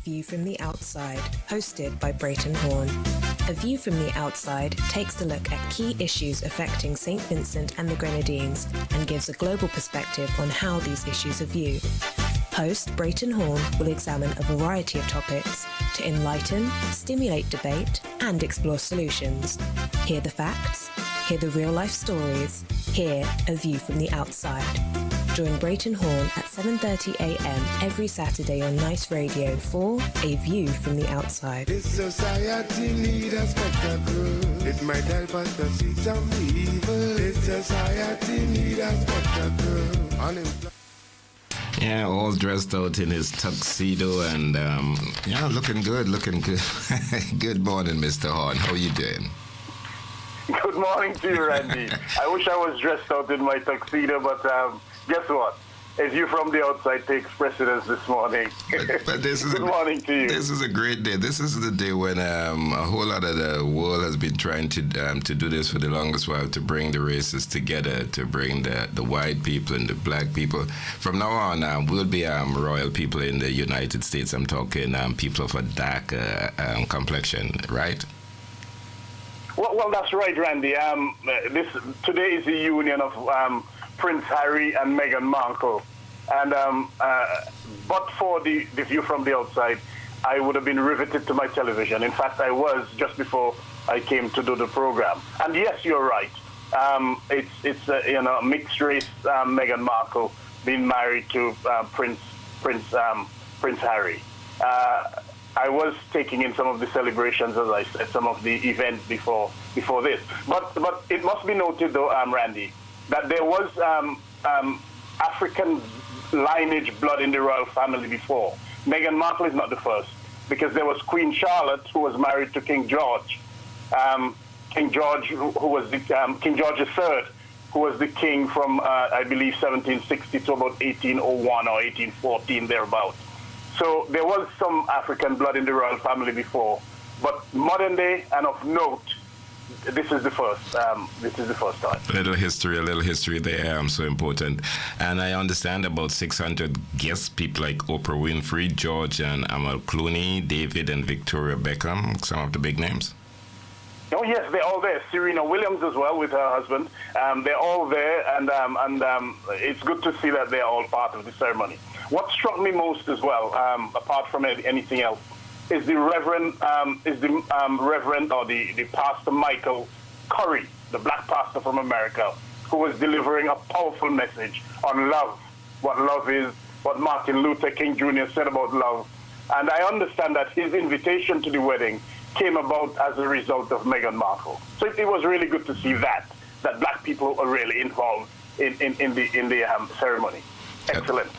View from the Outside, hosted by Brereton Horne. A View from the Outside takes a look at key issues affecting St. Vincent and the Grenadines and gives a global perspective on how these issues are viewed. Host Brereton Horne will examine a variety of topics to enlighten, stimulate debate, and explore solutions. Hear the facts, hear the real-life stories, hear A View from the Outside. Join Brereton Horne at 7:30 a.m. every Saturday on NiceRadio for A View from the Outside. This society needs a spectacle. It might help us to see some evil. This society needs a spectacle. Yeah, all dressed out in his tuxedo and, looking good. Good morning, Mr. Horne. How are you doing? Good morning to you, Randy. I wish I was dressed out in my tuxedo, but guess what? A View from the Outside takes precedence this morning. But this is Good morning to you. This is a great day. This is the day when a whole lot of the world has been trying to do this for the longest while, to bring the races together, to bring the white people and the black people. From now on, we'll be royal people in the United States. I'm talking people of a dark complexion, right? Well, that's right, Randy. Today is the union of Prince Harry and Meghan Markle, and but for the View from the Outside, I would have been riveted to my television. In fact, I was just before I came to do the program. And yes, you're right. It's a mixed race Meghan Markle being married to Prince Harry. I was taking in some of the celebrations, as I said, some of the events before this. But it must be noted, though, Randy, that there was African lineage blood in the royal family before. Meghan Markle is not the first, because there was Queen Charlotte, who was married to King George. King George, who was the King George III, who was the king from, I believe, 1760 to about 1801 or 1814, thereabouts. So there was some African blood in the royal family before, but modern day and of note, this is the first. This is the first time. A little history there, so important. And I understand about 600 guests, people like Oprah Winfrey, George and Amal Clooney, David and Victoria Beckham, some of the big names. Oh yes, they're all there. Serena Williams as well with her husband. They're all there, and it's good to see that they're all part of the ceremony. What struck me most as well, apart from anything else, is the Reverend or the Pastor Michael Curry, the black pastor from America, who was delivering a powerful message on love, what love is, what Martin Luther King Jr. said about love. And I understand that his invitation to the wedding came about as a result of Meghan Markle. So it was really good to see that black people are really involved in the ceremony. Excellent.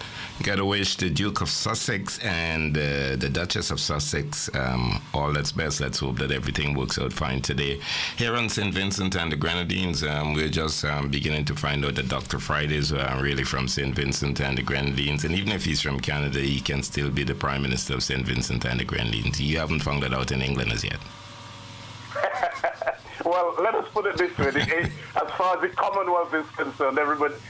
Got to wish the Duke of Sussex and the Duchess of Sussex all that's best. Let's hope that everything works out fine today. Here on St. Vincent and the Grenadines, we're just beginning to find out that Dr. Friday's really from St. Vincent and the Grenadines. And even if he's from Canada, he can still be the Prime Minister of St. Vincent and the Grenadines. You haven't found that out in England as yet. Well, let us put it this way. As far as the Commonwealth is concerned,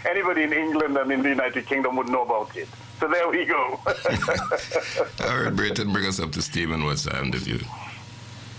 anybody in England and in the United Kingdom would know about it. So there we go. All right, Brereton, bring us up to steam and what's the view?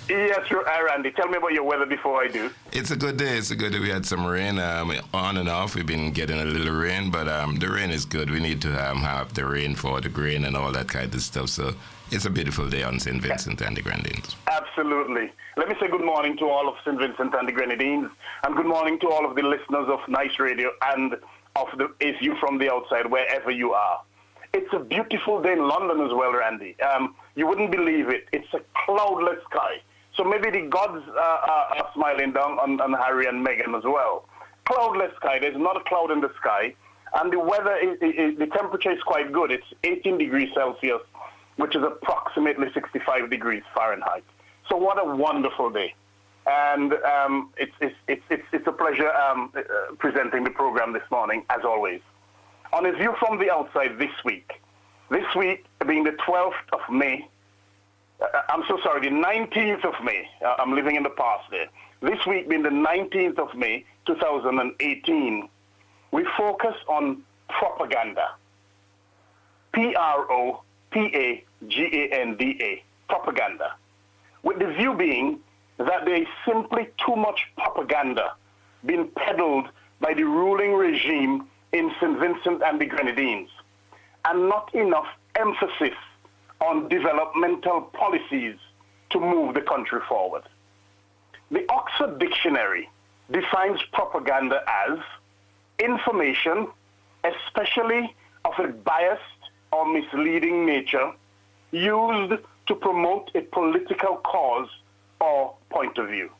Yes, Randy, tell me about your weather before I do. It's a good day. We had some rain on and off. We've been getting a little rain, but the rain is good. We need to have the rain for the grain and all that kind of stuff. So it's a beautiful day on St. Vincent and the Grenadines. Absolutely. Let me say good morning to all of St. Vincent and the Grenadines, and good morning to all of the listeners of NiceRadio and of the A View from the Outside, wherever you are. It's a beautiful day in London as well, Randy. You wouldn't believe it. It's a cloudless sky. So maybe the gods are smiling down on Harry and Meghan as well. Cloudless sky. There's not a cloud in the sky. And the weather, the temperature is quite good. It's 18 degrees Celsius, which is approximately 65 degrees Fahrenheit. So what a wonderful day. And it's a pleasure presenting the program this morning, as always. On A View from the Outside this week being the 12th of May, the 19th of May, I'm living in the past there. This week being the 19th of May, 2018, we focus on propaganda. P-A-G-A-N-D-A, propaganda, with the view being that there is simply too much propaganda being peddled by the ruling regime in St. Vincent and the Grenadines, and not enough emphasis on developmental policies to move the country forward. The Oxford Dictionary defines propaganda as information, especially of a biased or misleading nature, used to promote a political cause or point of view.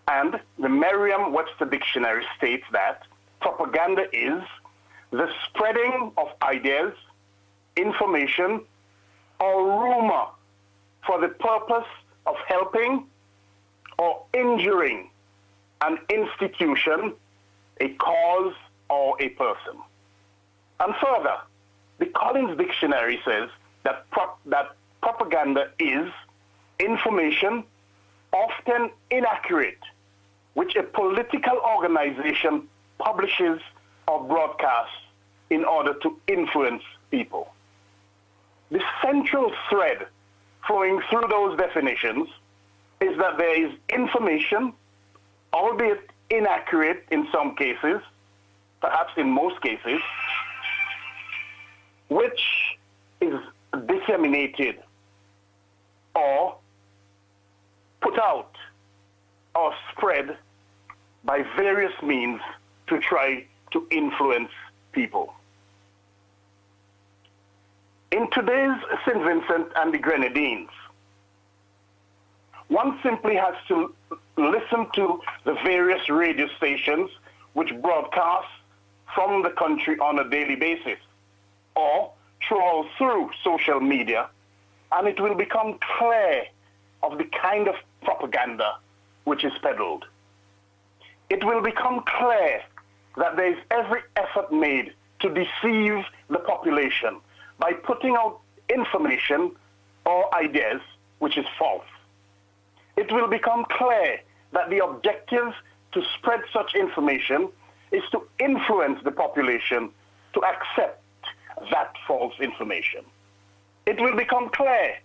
And the Merriam-Webster Dictionary states that propaganda is the spreading of ideas, information, or rumor for the purpose of helping or injuring an institution, a cause, or a person. And further, the Collins Dictionary says that propaganda is information, often inaccurate, which a political organization publishes or broadcasts in order to influence people. The central thread flowing through those definitions is that there is information, albeit inaccurate in some cases, perhaps in most cases, which is disseminated or put out or spread by various means to try to influence people. In today's St. Vincent and the Grenadines, one simply has to listen to the various radio stations which broadcast from the country on a daily basis, or trawl through social media, and it will become clear of the kind of propaganda which is peddled. It will become clear that there is every effort made to deceive the population by putting out information or ideas which is false. It will become clear that the objective to spread such information is to influence the population to accept that false information. It will become clear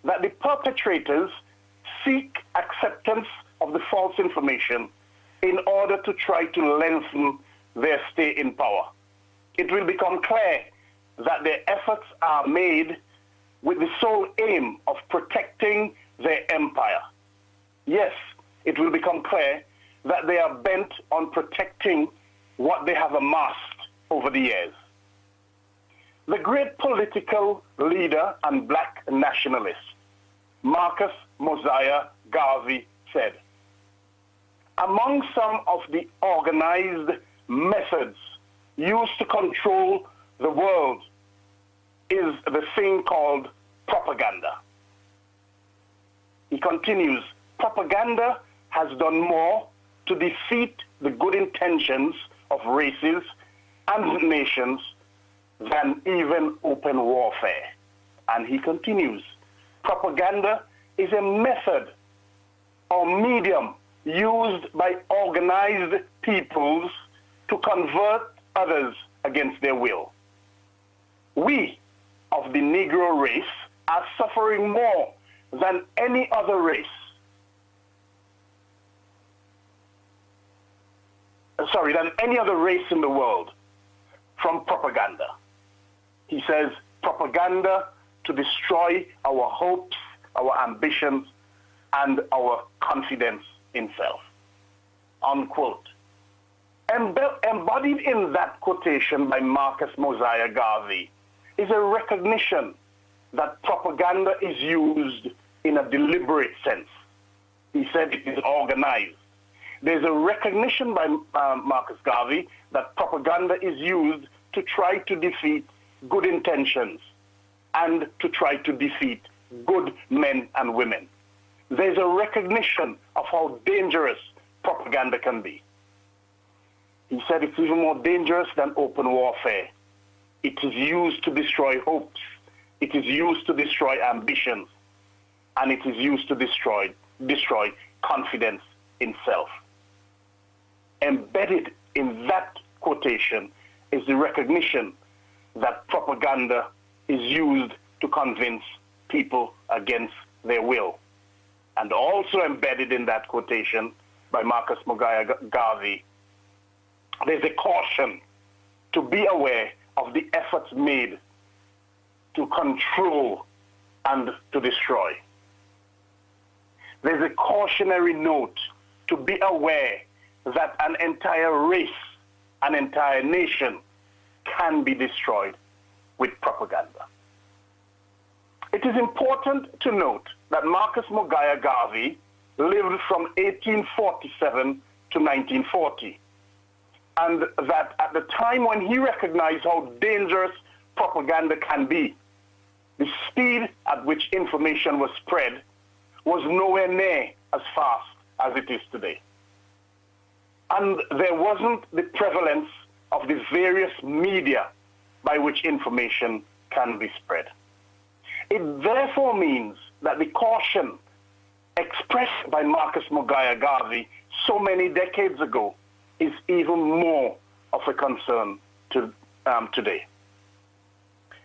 that the perpetrators seek acceptance of the false information in order to try to lengthen their stay in power. It will become clear that their efforts are made with the sole aim of protecting their empire. Yes, it will become clear that they are bent on protecting what they have amassed over the years. The great political leader and black nationalist, Marcus Mosiah Garvey, said, among some of the organized methods used to control the world is the thing called propaganda. He continues, propaganda has done more to defeat the good intentions of races and nations than even open warfare. And he continues, propaganda is a method or medium used by organized peoples to convert others against their will. We of the Negro race are suffering more than any other race. Than any other race in the world from propaganda. He says, propaganda to destroy our hopes, our ambitions, and our confidence in self. Unquote. Embodied in that quotation by Marcus Mosiah Garvey is a recognition that propaganda is used in a deliberate sense. He said it is organized. There's a recognition by Marcus Garvey that propaganda is used to try to defeat good intentions and to try to defeat good men and women. There's a recognition of how dangerous propaganda can be. He said it's even more dangerous than open warfare. It is used to destroy hopes. It is used to destroy ambitions. And it is used to destroy confidence in self. Embedded in that quotation is the recognition that propaganda is used to convince people against their will. And also embedded in that quotation by Marcus Mogaya Garvey, there's a caution to be aware of the efforts made to control and to destroy. There's a cautionary note to be aware that an entire race, an entire nation can be destroyed with propaganda. It is important to note that Marcus Mogaya Garvey lived from 1847 to 1940, and that at the time when he recognized how dangerous propaganda can be, the speed at which information was spread was nowhere near as fast as it is today. And there wasn't the prevalence of the various media by which information can be spread. It therefore means that the caution expressed by Marcus Mogaya Garvey so many decades ago is even more of a concern today.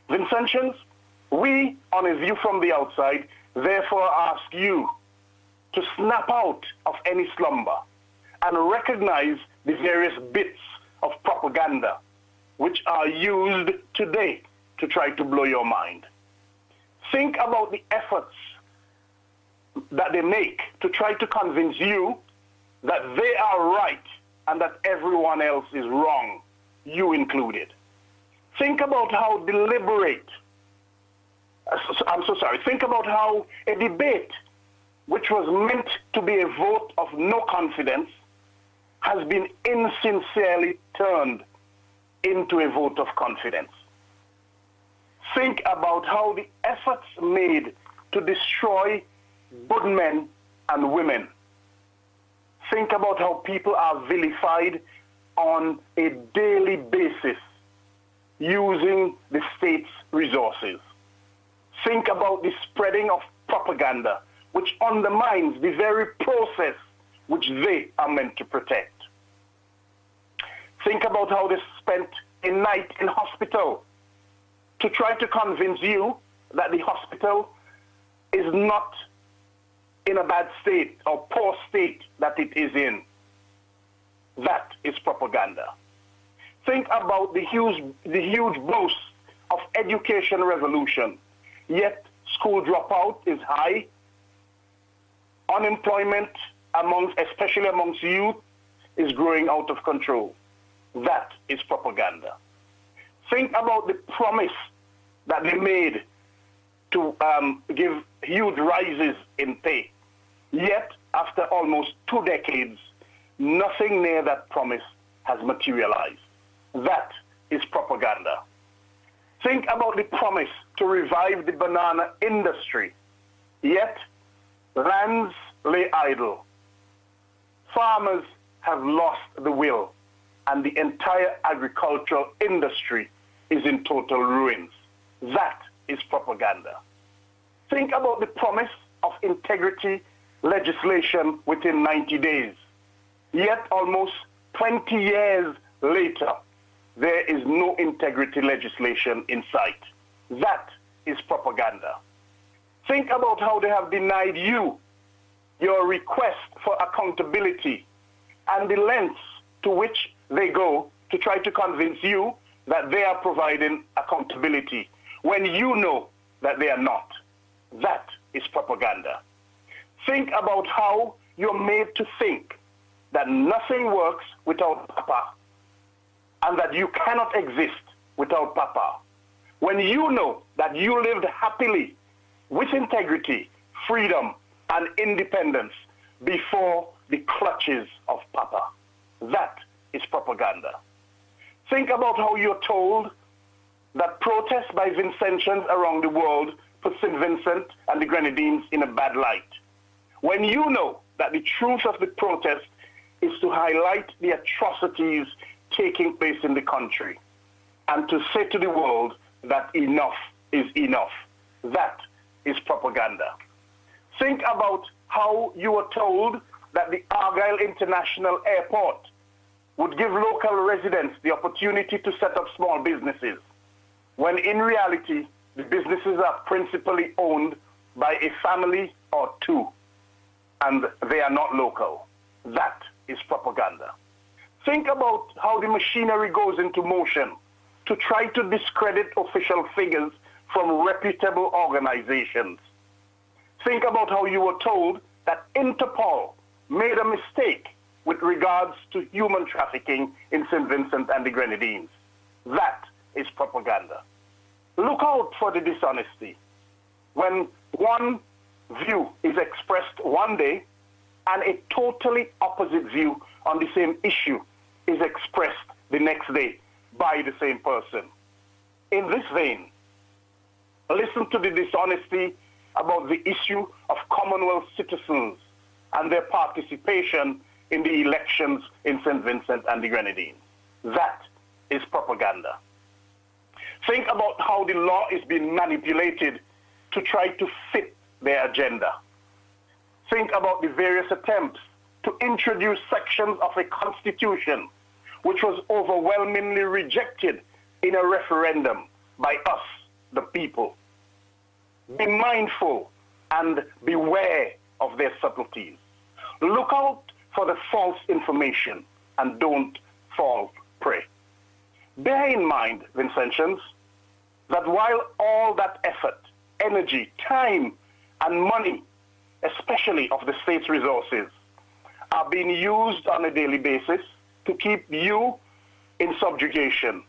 Vincentians, we, on A View from the Outside, therefore ask you to snap out of any slumber and recognize the various bits of propaganda which are used today to try to blow your mind. Think about the efforts that they make to try to convince you that they are right and that everyone else is wrong, you included. Think about how think about how a debate which was meant to be a vote of no confidence has been insincerely turned into a vote of confidence. Think about how the efforts made to destroy good men and women. Think about how people are vilified on a daily basis using the state's resources. Think about the spreading of propaganda, which undermines the very process which they are meant to protect. Think about how they spent a night in hospital to try to convince you that the hospital is not in a bad state or poor state that it is in. That is propaganda. Think about the huge boast of education revolution, yet school dropout is high, unemployment especially amongst youth is growing out of control. That is propaganda. Think about the promise that they made to give huge rises in pay. Yet, after almost 2 decades, nothing near that promise has materialized. That is propaganda. Think about the promise to revive the banana industry. Yet, lands lay idle. Farmers have lost the will, and the entire agricultural industry is in total ruins. That is propaganda. Think about the promise of integrity legislation within 90 days. Yet almost 20 years later, there is no integrity legislation in sight. That is propaganda. Think about how they have denied you your request for accountability and the lengths to which they go to try to convince you that they are providing accountability when you know that they are not. That is propaganda. Think about how you're made to think that nothing works without Papa and that you cannot exist without Papa, when you know that you lived happily with integrity, freedom, and independence before the clutches of Papa. That is propaganda. Think about how you're told that protests by Vincentians around the world put St. Vincent and the Grenadines in a bad light, when you know that the truth of the protest is to highlight the atrocities taking place in the country and to say to the world that enough is enough. That is propaganda. Think about how you were told that the Argyle International Airport would give local residents the opportunity to set up small businesses, when in reality, the businesses are principally owned by a family or two, and they are not local. That is propaganda. Think about how the machinery goes into motion to try to discredit official figures from reputable organizations. Think about how you were told that Interpol made a mistake with regards to human trafficking in St. Vincent and the Grenadines. That is propaganda. Look out for the dishonesty. When one view is expressed one day and a totally opposite view on the same issue is expressed the next day by the same person. In this vein, listen to the dishonesty about the issue of Commonwealth citizens and their participation in the elections in St. Vincent and the Grenadines. That is propaganda. Think about how the law is being manipulated to try to fit their agenda. Think about the various attempts to introduce sections of a constitution which was overwhelmingly rejected in a referendum by us, the people. Be mindful and beware of their subtleties. Look out for the false information and don't fall prey. Bear in mind, Vincentians, that while all that effort, energy, time, and money, especially of the state's resources, are being used on a daily basis to keep you in subjugation,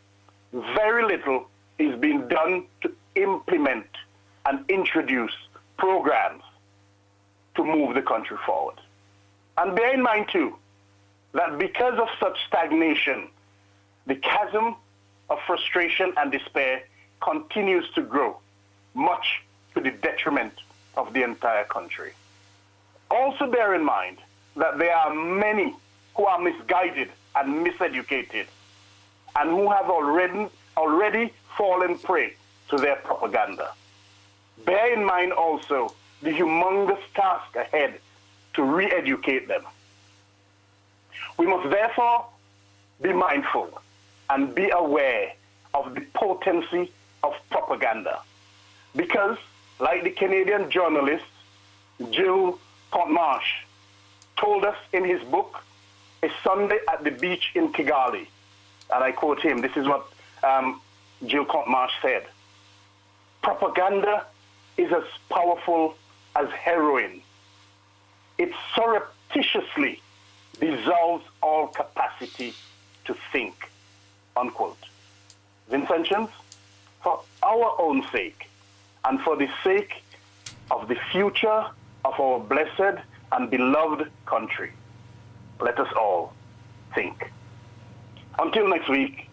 very little is being done to implement and introduce programs to move the country forward. And bear in mind, too, that because of such stagnation, the chasm of frustration and despair continues to grow, much to the detriment of the entire country. Also bear in mind that there are many who are misguided and miseducated and who have already fallen prey to their propaganda. Bear in mind also the humongous task ahead to re-educate them. We must therefore be mindful and be aware of the potency of propaganda. Because, like the Canadian journalist Gilles Contmarche told us in his book, A Sunday at the Beach in Kigali, and I quote him, this is what Gilles Contmarche said, propaganda is as powerful as heroin. It surreptitiously dissolves all capacity to think, unquote. Vincentians, for our own sake, and for the sake of the future of our blessed and beloved country, let us all think. Until next week,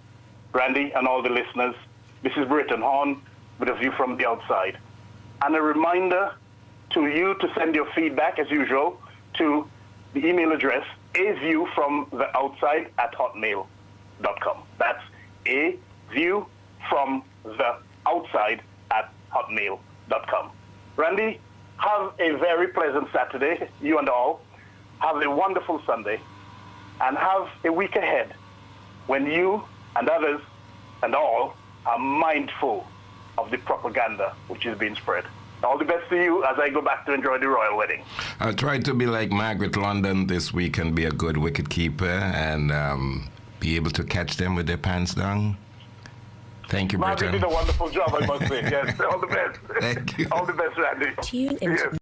Randy and all the listeners, this is Brereton Horne with a view from the outside. And a reminder to you to send your feedback, as usual, to the email address aviewfromtheoutside@hotmail.com. That's aviewfromtheoutside@hotmail.com. Randy, have a very pleasant Saturday, you and all. Have a wonderful Sunday, and have a week ahead when you and others and all are mindful of the propaganda which is being spread. All the best to you as I go back to enjoy the royal wedding. I'll try to be like Margaret London this week and be a good wicket keeper and be able to catch them with their pants down. Thank you, Brereton. Margaret did a wonderful job, I must say. Yes, all the best. Thank you. All the best, Randy. Tune into